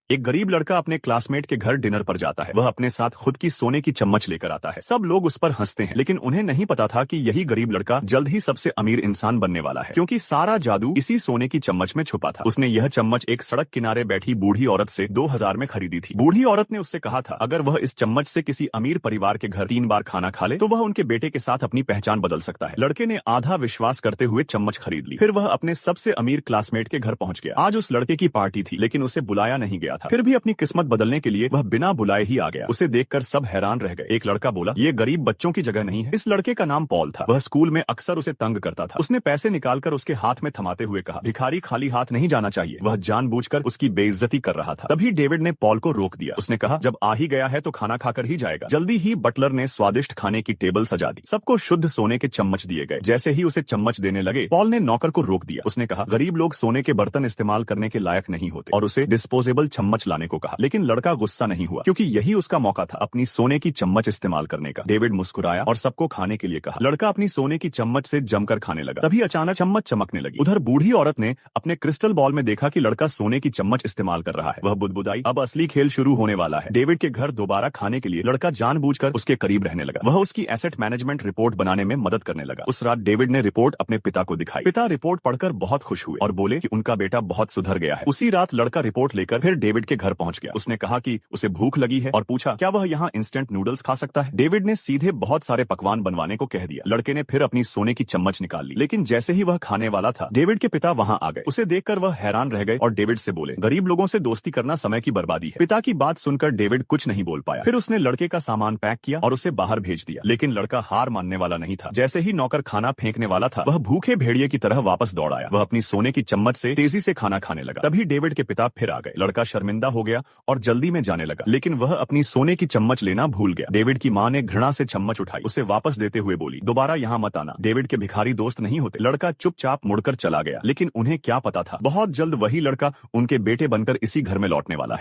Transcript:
एक गरीब लड़का अपने क्लासमेट के घर डिनर पर जाता है। वह अपने साथ खुद की सोने की चम्मच लेकर आता है। सब लोग उस पर हंसते हैं, लेकिन उन्हें नहीं पता था कि यही गरीब लड़का जल्द ही सबसे अमीर इंसान बनने वाला है, क्योंकि सारा जादू इसी सोने की चम्मच में छुपा था। उसने यह चम्मच एक सड़क किनारे बैठी बूढ़ी औरत से 2000 में खरीदी थी। बूढ़ी औरत ने उससे कहा था, अगर वह इस चम्मच से किसी अमीर परिवार के घर 3 बार खाना खा ले तो वह उनके बेटे के साथ अपनी पहचान बदल सकता है। लड़के ने आधा विश्वास करते हुए चम्मच खरीद ली। फिर वह अपने सबसे अमीर क्लासमेट के घर पहुंच गया। आज उस लड़के की पार्टी थी, लेकिन उसे बुलाया नहीं गया था। फिर भी अपनी किस्मत बदलने के लिए वह बिना बुलाए ही आ गया। उसे देखकर सब हैरान रह गए। एक लड़का बोला, ये गरीब बच्चों की जगह नहीं है। इस लड़के का नाम पॉल था। वह स्कूल में अक्सर उसे तंग करता था। उसने पैसे निकालकर उसके हाथ में थमाते हुए कहा, भिखारी खाली हाथ नहीं जाना चाहिए। वह जानबूझकर उसकी बेइज्जती कर रहा था। तभी डेविड ने पॉल को रोक दिया। उसने कहा, जब आ ही गया है तो खाना खाकर ही जाएगा। जल्दी ही बटलर ने स्वादिष्ट खाने की टेबल सजा दी। सबको शुद्ध सोने के चम्मच दिए गए। जैसे ही उसे चम्मच देने लगे, पॉल ने नौकर को रोक दिया। उसने कहा, गरीब लोग सोने के बर्तन इस्तेमाल करने के लायक नहीं होते, और उसे डिस्पोजेबल चम्मच लाने को कहा। लेकिन लड़का गुस्सा नहीं हुआ, क्योंकि यही उसका मौका था अपनी सोने की चम्मच इस्तेमाल करने का। डेविड मुस्कुराया और सबको खाने के लिए कहा। लड़का अपनी सोने की चम्मच से जमकर खाने लगा। तभी अचानक चम्मच चमकने लगी। उधर बूढ़ी औरत ने अपने क्रिस्टल बॉल में देखा कि लड़का सोने की चम्मच इस्तेमाल कर रहा है। वह बुदबुदाई, अब असली खेल शुरू होने वाला है। डेविड के घर दोबारा खाने के लिए लड़का जानबूझकर उसके करीब रहने लगा। वह उसकी एसेट मैनेजमेंट रिपोर्ट बनाने में मदद करने लगा। उस रात डेविड ने रिपोर्ट अपने पिता को दिखाई। पिता रिपोर्ट पढ़कर बहुत खुश हुए और बोले कि उनका बेटा बहुत सुधर गया है। उसी रात लड़का रिपोर्ट लेकर फिर डेविड के घर पहुंच गया। उसने कहा कि उसे भूख लगी है और पूछा, क्या वह यहाँ इंस्टेंट नूडल्स खा सकता है। डेविड ने सीधे बहुत सारे पकवान बनवाने को कह दिया। लड़के ने फिर अपनी सोने की चम्मच निकाल ली, लेकिन जैसे ही वह खाने वाला था, डेविड के पिता वहाँ आ गए। उसे देखकर वह हैरान रह गए और डेविड से बोले, गरीब लोगों से दोस्ती करना समय की बर्बादी है। पिता की बात सुनकर डेविड कुछ नहीं बोल पाया। फिर उसने लड़के का सामान पैक किया और उसे बाहर भेज दिया, लेकिन लड़का हार मानने वाला नहीं था। जैसे ही नौकर खाना फेंकने वाला था, वह भूखे भेड़िए की तरह वापस दौड़ आया। वह अपनी सोने की चम्मच से तेजी से खाना खाने लगा। तभी डेविड के पिता फिर आ गए। लड़का शर्मिंदा हो गया और जल्दी में जाने लगा, लेकिन वह अपनी सोने की चम्मच लेना भूल गया। डेविड की माँ ने घृणा से चम्मच उठाई, उसे वापस देते हुए बोली, दोबारा यहाँ मत आना। डेविड के भिखारी दोस्त नहीं होते। लड़का चुपचाप मुड़कर चला गया, लेकिन उन्हें क्या पता था, बहुत जल्द वही लड़का उनके बेटे बनकर इसी घर में लौटने वाला है।